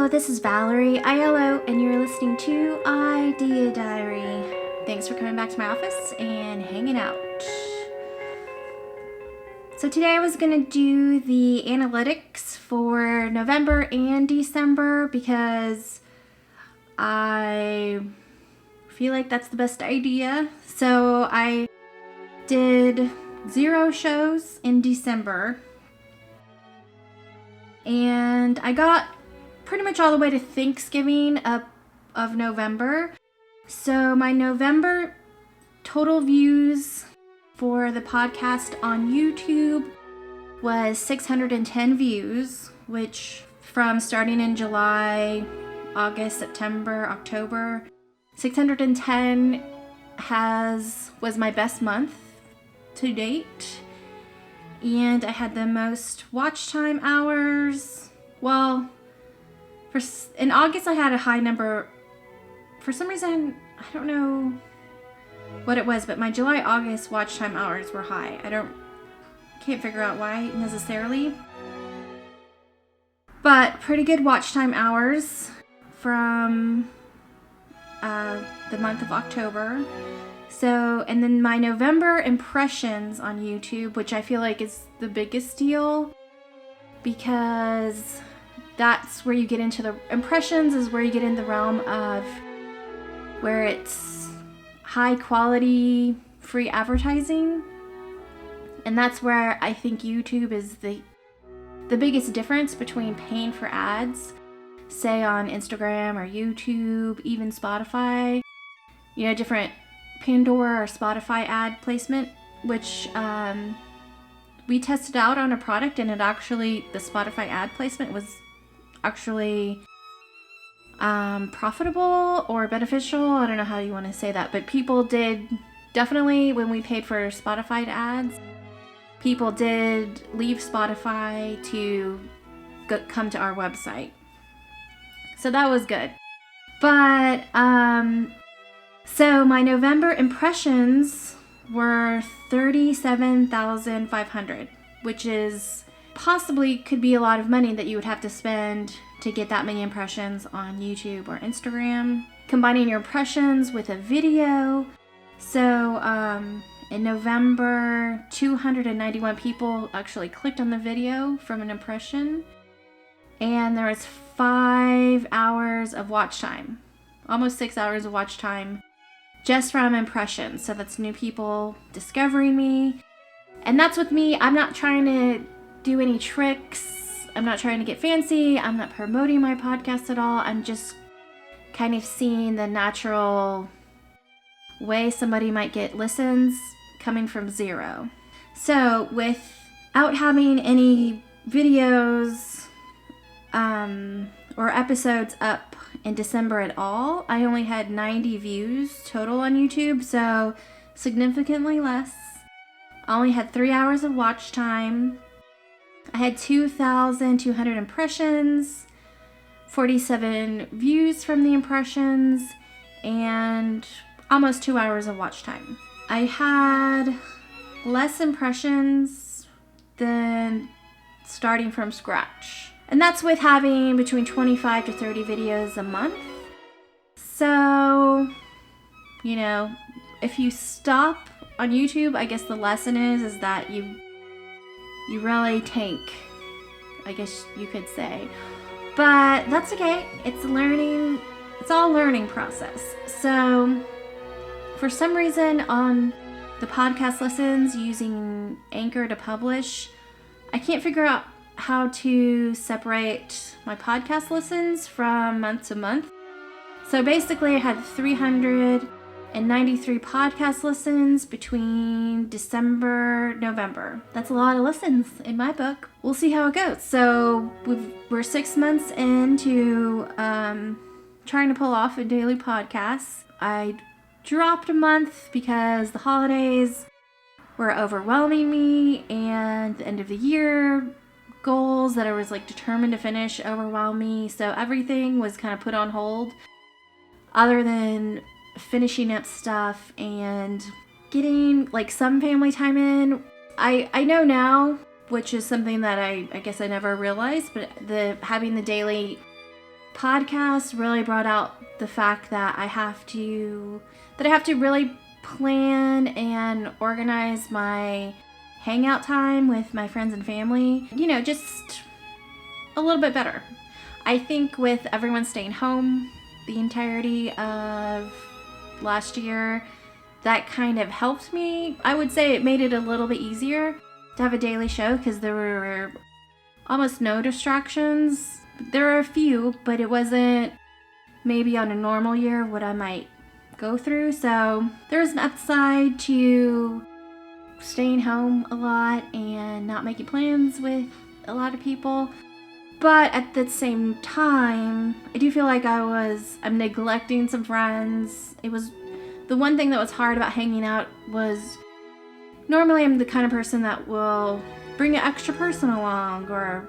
Hello, this is Valerie, ILO, and you're listening to Idea Diary. Thanks for coming back to my office and hanging out. So today I was going to do the analytics for November and December because I feel like that's the best idea. So I did 0 shows in December, and I got pretty much all the way to Thanksgiving of November. So my November total views for the podcast on YouTube was 610 views, which from starting in July, August, September, October, 610 was my best month to date. And I had the most watch time hours. Well, in August I had a high number. For some reason, I don't know what it was, but my July-August watch time hours were high. Can't figure out why necessarily. But pretty good watch time hours from the month of October. So, and then my November impressions on YouTube, which I feel like is the biggest deal, because that's where you get into the impressions, is where you get in the realm of where it's high quality free advertising. And that's where I think YouTube is the biggest difference between paying for ads, say on Instagram or YouTube, even Spotify, different Pandora or Spotify ad placement, which we tested out on a product, and the Spotify ad placement was actually profitable or beneficial. I don't know how you want to say that, but people did definitely, when we paid for Spotify ads, people did leave Spotify to come to our website. So that was good. But so my November impressions were 37,500, which is possibly could be a lot of money that you would have to spend to get that many impressions on YouTube or Instagram. Combining your impressions with a video. So in November, 291 people actually clicked on the video from an impression. And there was 5 hours of watch time. Almost 6 hours of watch time just from impressions. So that's new people discovering me. And that's with me. I'm not trying to do any tricks. I'm not trying to get fancy. I'm not promoting my podcast at all. I'm just kind of seeing the natural way somebody might get listens coming from 0. So without having any videos or episodes up in December at all, I only had 90 views total on YouTube, so significantly less. I only had 3 hours of watch time. I had 2,200 impressions, 47 views from the impressions, and almost 2 hours of watch time. I had less impressions than starting from scratch. And that's with having between 25 to 30 videos a month. So, if you stop on YouTube, I guess the lesson is that you really tank, I guess you could say. But that's okay. It's all learning process. So, for some reason on the podcast listens using Anchor to publish, I can't figure out how to separate my podcast listens from month to month. So basically I had 393 podcast listens between December, November. That's a lot of listens in my book. We'll see how it goes. So we're 6 months into trying to pull off a daily podcast. I dropped a month because the holidays were overwhelming me, and the end of the year goals that I was determined to finish overwhelmed me. So everything was kind of put on hold other than finishing up stuff and getting some family time in. I know now, which is something that I guess I never realized, but having the daily podcast really brought out the fact that I have to really plan and organize my hangout time with my friends and family, just a little bit better. I think with everyone staying home the entirety of last year, that kind of helped me. I would say it made it a little bit easier to have a daily show because there were almost no distractions. There are a few, but it wasn't maybe on a normal year what I might go through. So there's an upside to staying home a lot and not making plans with a lot of people. But at the same time, I do feel like I'm neglecting some friends. It was the one thing that was hard about hanging out was normally I'm the kind of person that will bring an extra person along, or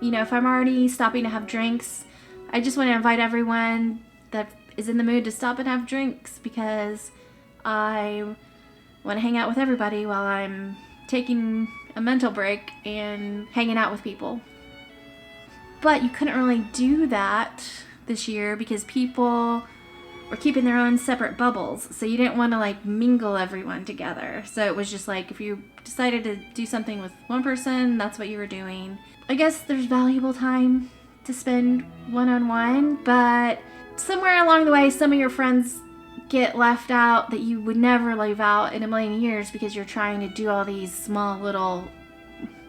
if I'm already stopping to have drinks, I just want to invite everyone that is in the mood to stop and have drinks because I want to hang out with everybody while I'm taking a mental break and hanging out with people. But you couldn't really do that this year because people were keeping their own separate bubbles. So you didn't want to mingle everyone together. So it was just if you decided to do something with one person, that's what you were doing. I guess there's valuable time to spend one-on-one, but somewhere along the way, some of your friends get left out that you would never leave out in a million years because you're trying to do all these small little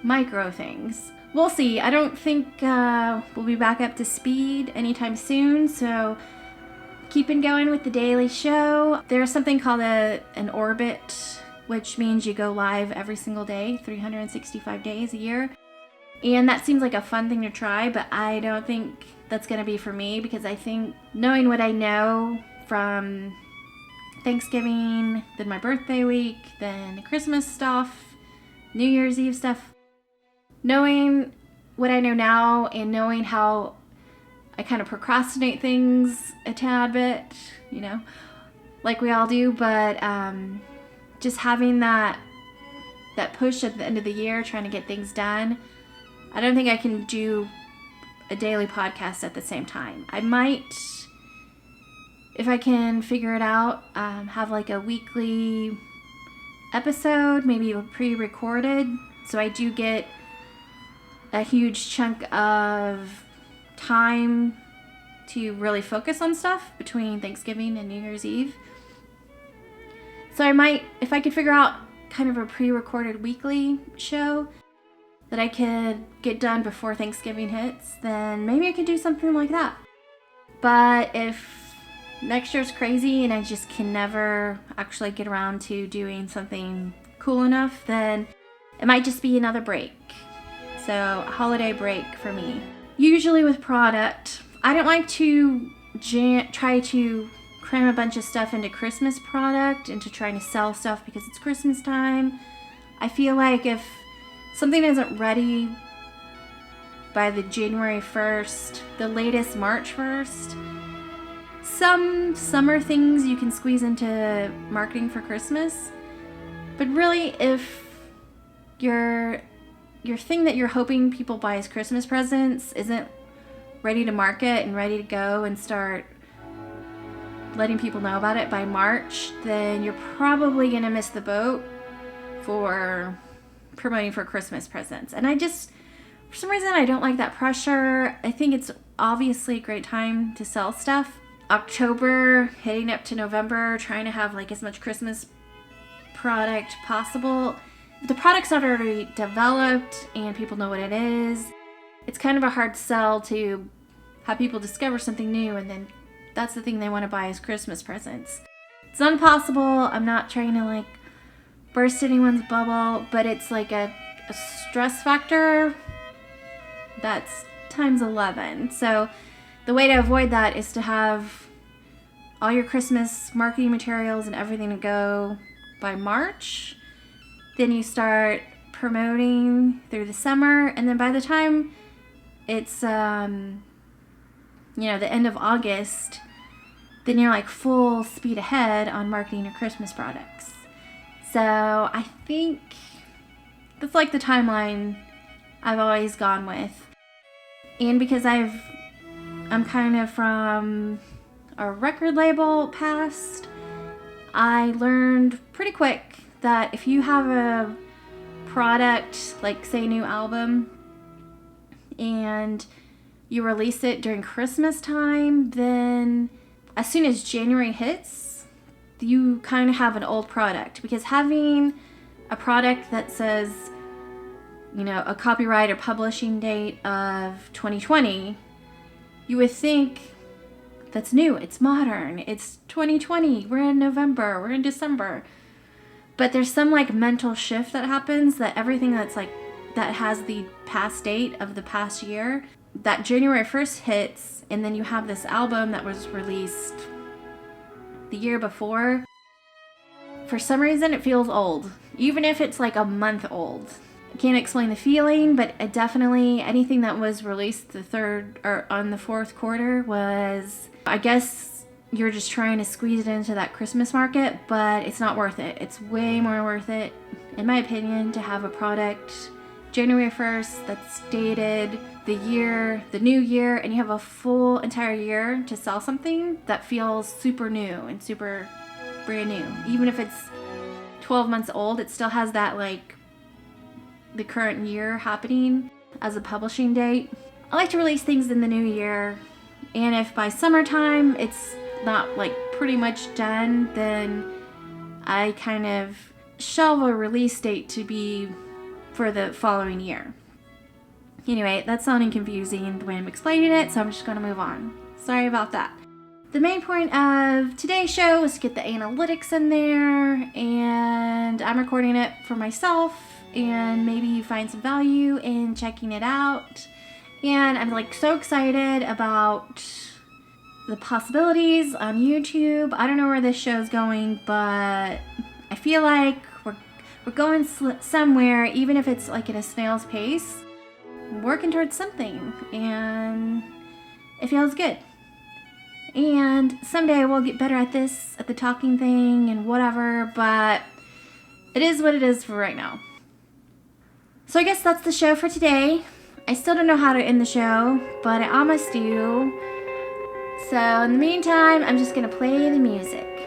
micro things. We'll see. I don't think we'll be back up to speed anytime soon, so keeping going with the daily show. There's something called an orbit, which means you go live every single day, 365 days a year. And that seems like a fun thing to try, but I don't think that's going to be for me because I think knowing what I know from Thanksgiving, then my birthday week, then Christmas stuff, New Year's Eve stuff, knowing what I know now and knowing how I kind of procrastinate things a tad bit, like we all do, but just having that push at the end of the year, trying to get things done, I don't think I can do a daily podcast at the same time. I might, if I can figure it out, have a weekly episode, maybe pre-recorded, so I do get a huge chunk of time to really focus on stuff between Thanksgiving and New Year's Eve. So I might, if I could figure out kind of a pre-recorded weekly show that I could get done before Thanksgiving hits, then maybe I could do something like that. But if next year's crazy and I just can never actually get around to doing something cool enough, then it might just be another break. So a holiday break for me. Usually with product, I don't like to try to cram a bunch of stuff into Christmas product, into trying to sell stuff because it's Christmas time. I feel like if something isn't ready by the January 1st, the latest March 1st, some summer things you can squeeze into marketing for Christmas. But really, if your thing that you're hoping people buy as Christmas presents isn't ready to market and ready to go and start letting people know about it by March, then you're probably going to miss the boat for promoting for Christmas presents. And for some reason, I don't like that pressure. I think it's obviously a great time to sell stuff. October, heading up to November, trying to have as much Christmas product possible. If the product's not already developed and people know what it is, it's kind of a hard sell to have people discover something new and then that's the thing they want to buy as Christmas presents. It's not impossible. I'm not trying to burst anyone's bubble, but it's a stress factor that's times 11. So the way to avoid that is to have all your Christmas marketing materials and everything to go by March. Then you start promoting through the summer, and then by the time it's the end of August, then you're full speed ahead on marketing your Christmas products. So I think that's the timeline I've always gone with. And because I've I'm kind of from a record label past. I learned pretty quick that if you have a product, like say a new album, and you release it during Christmas time, then as soon as January hits, you kind of have an old product. Because having a product that says, you know, a copyright or publishing date of 2020, you would think that's new, it's modern, it's 2020, we're in November, we're in December. But there's some like mental shift that happens, that everything that's like, that has the past date of the past year, that January 1st hits, and then you have this album that was released the year before. For some reason, it feels old, even if it's like a month old. I can't explain the feeling, but it definitely, anything that was released the third or on the fourth quarter was, I guess you're just trying to squeeze it into that Christmas market, but it's not worth it. It's way more worth it, in my opinion, to have a product January 1st that's dated the year, the new year, and you have a full entire year to sell something that feels super new and super brand new. Even if it's 12 months old, it still has that like the current year happening as a publishing date. I like to release things in the new year, and if by summertime it's not like pretty much done, then I kind of shelve a release date to be for the following year. Anyway, that's sounding confusing the way I'm explaining it, so I'm just going to move on. Sorry about that. The main point of today's show is to get the analytics in there, and I'm recording it for myself, and maybe you find some value in checking it out. And I'm like so excited about the possibilities on YouTube. I don't know where this show's going, but I feel like we're going somewhere, even if it's like at a snail's pace. I'm working towards something, and it feels good. And someday we'll get better at this, at the talking thing and whatever, but it is what it is for right now. So I guess that's the show for today. I still don't know how to end the show, but I almost do. So in the meantime, I'm just gonna play the music.